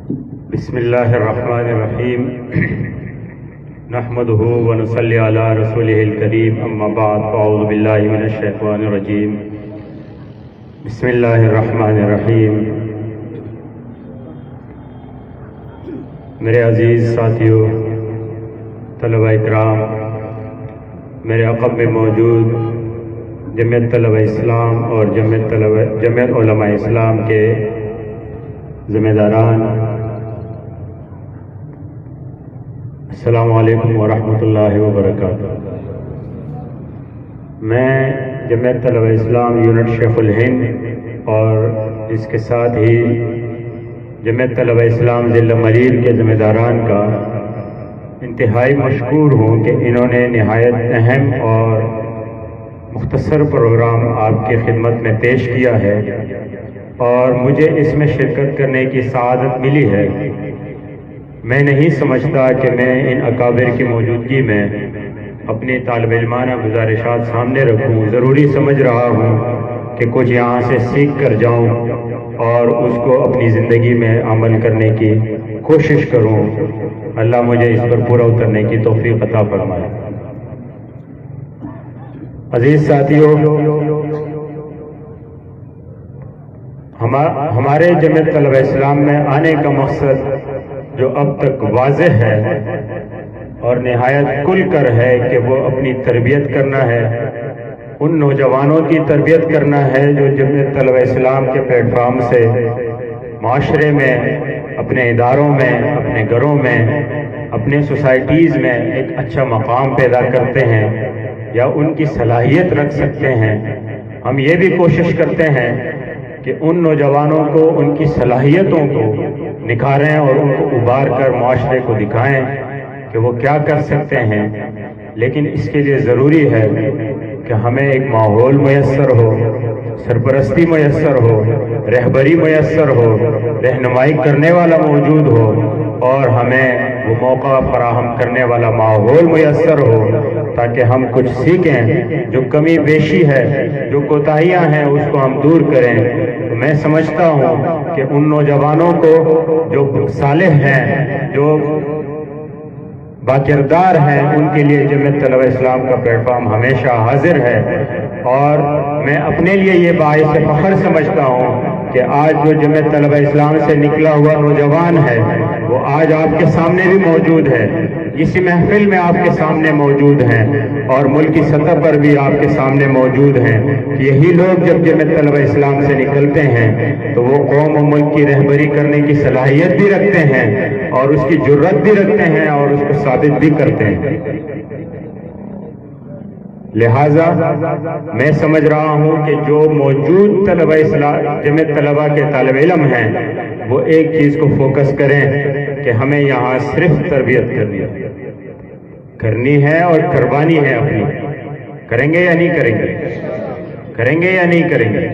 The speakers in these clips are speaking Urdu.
بسم اللہ الرحمن الرحیم نحمدہ ونصلی علی رسولہ الکریم اما بعد اعوذ باللہ من الشیطان الرجیم بسم اللہ الرحمن الرحیم میرے عزیز ساتھیوں، طلبہ اکرام، میرے عقب میں موجود جمعیت طلبہ اسلام اور جمعیت علماء اسلام کے ذمہ داران، السلام علیکم ورحمۃ اللہ وبرکاتہ۔ میں جمعیت طلبہ اسلام یونٹ شیخ الہند اور اس کے ساتھ ہی جمعیت طلبہ اسلام ضلع ملیر کے ذمہ داران کا انتہائی مشکور ہوں کہ انہوں نے نہایت اہم اور مختصر پروگرام آپ کی خدمت میں پیش کیا ہے اور مجھے اس میں شرکت کرنے کی سعادت ملی ہے۔ میں نہیں سمجھتا کہ میں ان اکابر کی موجودگی میں اپنی طالب علمانہ گزارشات سامنے رکھوں۔ ضروری سمجھ رہا ہوں کہ کچھ یہاں سے سیکھ کر جاؤں اور اس کو اپنی زندگی میں عمل کرنے کی کوشش کروں۔ اللہ مجھے اس پر پورا اترنے کی توفیق عطا فرمائے۔ عزیز ساتھیوں، ہمارے جمعیت طلبہ اسلام میں آنے کا مقصد جو اب تک واضح ہے اور نہایت کھل کر ہے کہ وہ اپنی تربیت کرنا ہے، ان نوجوانوں کی تربیت کرنا ہے جو جمعیت طلبہ اسلام کے پلیٹ فارم سے معاشرے میں، اپنے اداروں میں، اپنے گھروں میں، اپنے سوسائٹیز میں ایک اچھا مقام پیدا کرتے ہیں یا ان کی صلاحیت رکھ سکتے ہیں۔ ہم یہ بھی کوشش کرتے ہیں کہ ان نوجوانوں کو ان کی صلاحیتوں کو نکھاریں اور ان کو ابھار کر معاشرے کو دکھائیں کہ وہ کیا کر سکتے ہیں، لیکن اس کے لیے ضروری ہے کہ ہمیں ایک ماحول میسر ہو، سرپرستی میسر ہو، رہبری میسر ہو، رہنمائی کرنے والا موجود ہو اور ہمیں وہ موقع فراہم کرنے والا ماحول میسر ہو تاکہ ہم کچھ سیکھیں۔ جو کمی بیشی ہے، جو کوتاہیاں ہیں، اس کو ہم دور کریں۔ تو میں سمجھتا ہوں کہ ان نوجوانوں کو جو صالح ہیں، جو باکردار ہیں، ان کے لیے جمعیت طلبہ اسلام کا پلیٹ فارم ہمیشہ حاضر ہے اور میں اپنے لیے یہ باعث فخر سمجھتا ہوں کہ آج جو جمعیت طلبہ اسلام سے نکلا ہوا نوجوان ہے وہ آج آپ کے سامنے بھی موجود ہے، اسی محفل میں آپ کے سامنے موجود ہیں اور ملکی سطح پر بھی آپ کے سامنے موجود ہیں۔ یہی لوگ جب جمعیت طلبہ اسلام سے نکلتے ہیں تو وہ قوم و ملک کی رہبری کرنے کی صلاحیت بھی رکھتے ہیں اور اس کی جرت بھی رکھتے ہیں اور اس کو ثابت بھی کرتے ہیں۔ لہٰذا میں سمجھ رہا ہوں کہ جو موجود طلبہ اسلام جمعیت طلبہ کے طالب علم ہیں وہ ایک چیز کو فوکس کریں کہ ہمیں یہاں صرف تربیت کرنی ہے اور قربانی ہے اپنی۔ کریں گے یا نہیں کریں گے؟ کریں گے یا نہیں کریں گے؟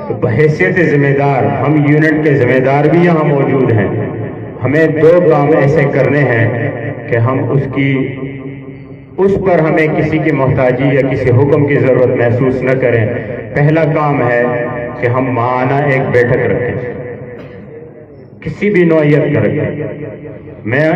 تو بحیثیت ذمہ دار، ہم یونٹ کے ذمہ دار بھی یہاں موجود ہیں۔ ہمیں دو کام ایسے کرنے ہیں کہ ہم اس پر ہمیں کسی کی محتاجی یا کسی حکم کی ضرورت محسوس نہ کریں۔ پہلا کام ہے کہ ہم ماہانہ ایک بیٹھک رکھیں، کسی بھی نوعیت کا رکھیں۔ میں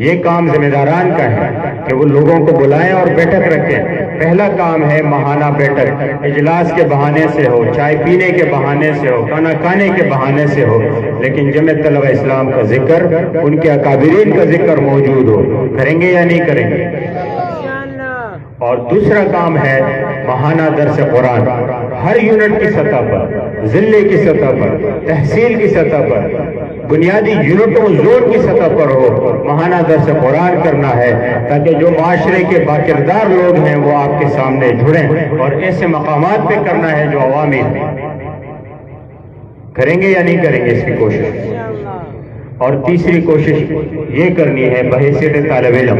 یہ کام ذمہ داران کا ہے کہ وہ لوگوں کو بلائیں اور بیٹھک رکھیں۔ پہلا کام ہے ماہانہ بیٹھک، اجلاس کے بہانے سے ہو، چائے پینے کے بہانے سے ہو، کھانا کھانے کے بہانے سے ہو، لیکن جمعیت طلبہ اسلام کا ذکر، ان کے اکابرین کا ذکر موجود ہو۔ کریں گے یا نہیں کریں گے؟ اور دوسرا کام ہے ماہانہ درس قرآن، ہر یونٹ کی سطح پر، ضلع کی سطح پر، تحصیل کی سطح پر، بنیادی یونٹوں زون کی سطح پر ہو، ماہانہ درس قرآن کرنا ہے تاکہ جو معاشرے کے باکردار لوگ ہیں وہ آپ کے سامنے جڑیں، اور ایسے مقامات پہ کرنا ہے جو عوامی ہیں۔ کریں گے یا نہیں کریں گے اس کی کوشش؟ اور تیسری کوشش یہ کرنی ہے بحیثیت طالب علم،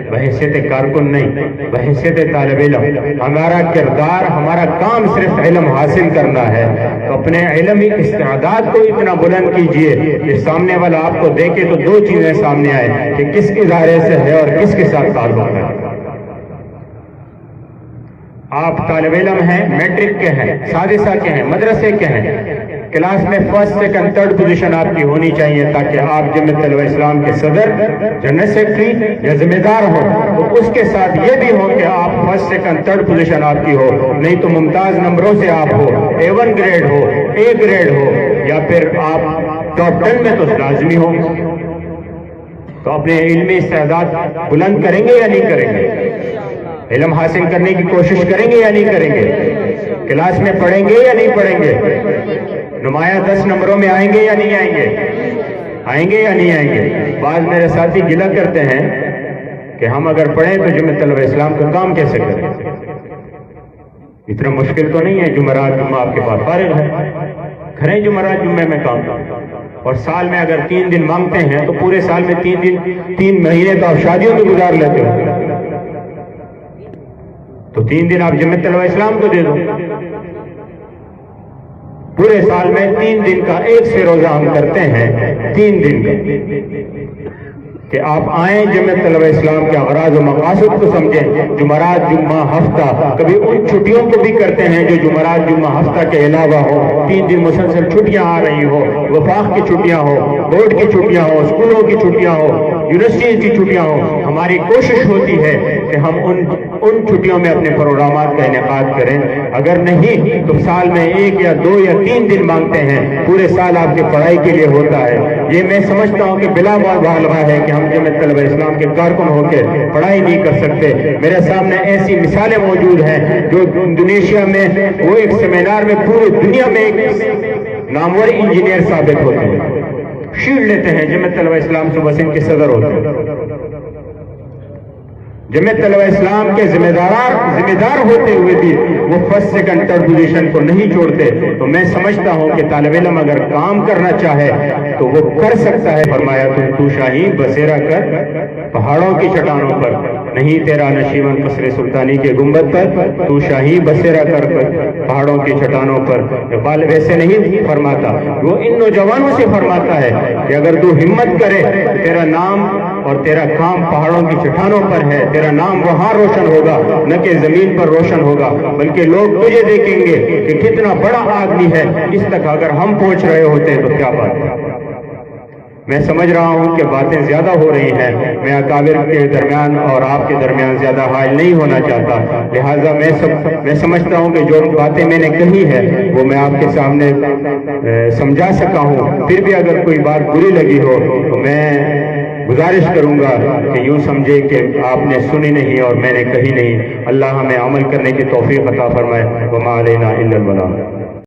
بحیثیت کارکن نہیں، بحیثیت طالب علم۔ ہمارا کردار، ہمارا کام صرف علم حاصل کرنا ہے، تو اپنے علمی استعداد کو اتنا بلند کیجئے کہ سامنے والا آپ کو دیکھے تو دو چیزیں سامنے آئے کہ کس ادارے سے ہے اور کس کے ساتھ تعلق ہے۔ آپ طالب علم ہیں، میٹرک کے ہیں، سادسہ کے ہیں، مدرسے کے ہیں، کلاس میں فرسٹ سیکنڈ تھرڈ پوزیشن آپ کی ہونی چاہیے تاکہ آپ جمعیت طلبہ اسلام کے صدر، جنرل سیکرٹری یا ذمہ دار ہو تو اس کے ساتھ یہ بھی ہو کہ آپ فرسٹ سیکنڈ تھرڈ پوزیشن آپ کی ہو، نہیں تو ممتاز نمبروں سے آپ ہو، A1 گریڈ ہو، A گریڈ ہو، یا پھر آپ ٹاپ 10 میں تو لازمی ہو۔ تو اپنے علمی استعداد بلند کریں گے یا نہیں کریں گے؟ علم حاصل کرنے کی کوشش کریں گے یا نہیں کریں گے؟ کلاس میں پڑھیں گے یا نہیں پڑھیں گے؟ نمایاں 10 نمبروں میں آئیں گے یا نہیں آئیں گے؟ آئیں گے یا نہیں آئیں گے؟ بعض میرے ساتھی گلہ کرتے ہیں کہ ہم اگر پڑھیں تو جمعیت طلبہ اسلام کا کام کیسے کریں؟ اتنا مشکل تو نہیں ہے، جمعرات جمعہ آپ کے پاس فارغ ہے، کریں جمعرات جمعہ میں کام، اور سال میں اگر 3 دن مانگتے ہیں تو پورے سال میں 3 مہینے تو آپ شادیوں میں گزار لیتے ہو، تو 3 دن آپ جمعیت طلبہ اسلام کو دے دو۔ پورے سال میں 3 دن کا ایک سے روزہ ہم کرتے ہیں، 3 دن کا، کہ آپ آئیں جمعیت طلبہ اسلام کے اغراض و مقاصد کو سمجھیں۔ جمعرات جمعہ ہفتہ، کبھی ان چھٹیوں کو بھی کرتے ہیں جو جمعرات جمعہ ہفتہ کے علاوہ ہو، 3 دن مسلسل چھٹیاں آ رہی ہو، وفاق کی چھٹیاں ہو، بورڈ کی چھٹیاں ہو، اسکولوں کی چھٹیاں ہو، یونیورسٹیز کی چھٹیاں ہو۔ ہماری کوشش ہوتی ہے کہ ہم ان چھٹیوں میں اپنے پروگرامات کا انعقاد کریں، اگر نہیں تو سال میں 1 یا 2 یا 3 دن مانگتے ہیں، پورے سال آپ کی پڑھائی کے لیے ہوتا ہے۔ یہ میں سمجھتا ہوں کہ بلا مبالغہ ہے کہ ہم جمعیت طلبہ اسلام کے کارکن ہو کے پڑھائی نہیں کر سکتے۔ میرے سامنے ایسی مثالیں موجود ہیں جو انڈونیشیا میں وہ ایک سیمینار میں پوری دنیا میں ایک نامور انجینئر ثابت ہوتے ہیں، شیلڈ لیتے ہیں، جمعیت طلبہ اسلام صوبہ سندھ کے صدر ہوتے ہیں۔ جمعیت طلبہ اسلام کے ذمہ دار ہوتے ہوئے بھی وہ فرسٹ سیکنڈ تھرڈ پوزیشن کو نہیں چھوڑتے۔ تو میں سمجھتا ہوں کہ طالب علم اگر کام کرنا چاہے تو وہ کر سکتا ہے۔ فرمایا تو شاہین بسیرا کر پہاڑوں کی چٹانوں پر، نہیں تیرا نشیمن قصر سلطانی کے گنبد پر، تو شاہین بسیرا کر پہاڑوں کی چٹانوں پر۔ اقبال ویسے نہیں فرماتا، وہ ان نوجوانوں سے فرماتا ہے کہ اگر تو ہمت کرے، تیرا نام اور تیرا کام پہاڑوں کی چٹانوں پر ہے، تیرا نام وہاں روشن ہوگا نہ کہ زمین پر روشن ہوگا، بلکہ لوگ تجھے دیکھیں گے کہ کتنا بڑا آدمی ہے۔ اس تک اگر ہم پہنچ رہے ہوتے تو کیا بات ہے۔ میں سمجھ رہا ہوں کہ باتیں زیادہ ہو رہی ہیں، میں اکابر کے درمیان اور آپ کے درمیان زیادہ حائل نہیں ہونا چاہتا، لہٰذا میں سمجھتا ہوں کہ جو باتیں میں نے کہی ہے وہ میں آپ کے سامنے سمجھا سکا ہوں۔ پھر بھی اگر کوئی بات بری لگی ہو تو میں گزارش کروں گا کہ یوں سمجھے کہ آپ نے سنی نہیں اور میں نے کہی نہیں۔ اللہ ہمیں عمل کرنے کی توفیق عطا فرمائے۔ وما علینا الا البلاغ۔